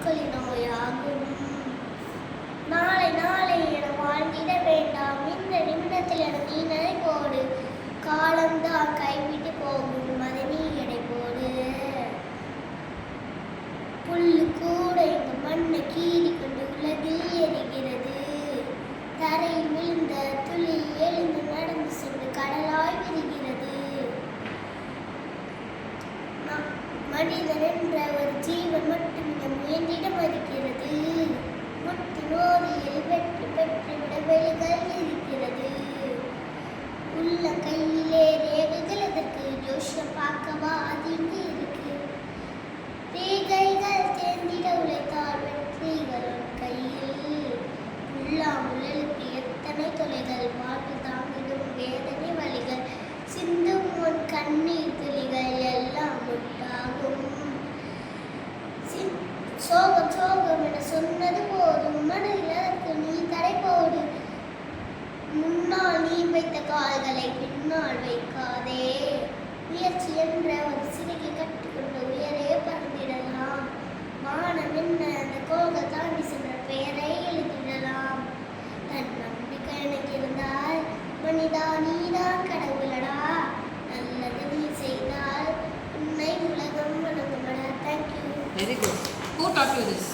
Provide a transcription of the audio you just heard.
தீக்கொள்ளி நோயாகும். நாளை நாளை என வாழ்ந்திட வேண்டாம், இந்த நிமிடத்தில் என நீ நடை போடு. காலம்தான் கைவிட்டு போகும், அதை நீ எடை போடு. புல்லு கூட இந்த மண்ணை கீறி கொண்டு உலகில் எரிகிறது. தரையில் விழுந்த துளி எழுந்து நடந்து சென்று கடலாய் விரிகிறது. மனிதன் என்ற ஒரு ஜீவன் மட்டும் இந்த முயன்றிட மறுக்கிறது. முட்டி நோதியில் வெற்றி பெற்றுவிட வெளிகள் இருக்கிறது. உள்ள கையிலே ரேகைகள் எதற்கு, ஜோஷம் பார்க்கவா அது இங்கு இருக்கு. ரேகைகள் தேர்ந்திட உழைத்தால் வெற்றிகள் கையில். உள்ளாமல் எழுப்பி எத்தனை தொலைகள், வாழ்வு தாங்கிடும் வேதனை வழிகள், சிந்தும் உன் கண்ணீர் துளிகள் எல்லாம் உண்டாகும். சோகம் சோகம் என சொன்னது போதும், மனதில் அதற்கு நீ தடை போடு. முன்னால் நீ வைத்த கால்களை பின்னால் வைக்காதே. முயற்சி என்ற ஒரு சிறைக்கு கட்டிக்கொண்டு உயரே பறந்திடலாம். வானம் என்ன அந்த கோள்கள் தாண்டி சென்ற பெயரை எழுதிடலாம். தன் நம்பிக்கை எனக்கு இருந்தால் மனிதா நீதான் கடவுளடா. நல்லது நீ செய்தால் உன்னை உலகம் வணங்குமடா. Thank you. Very good. Who taught you this?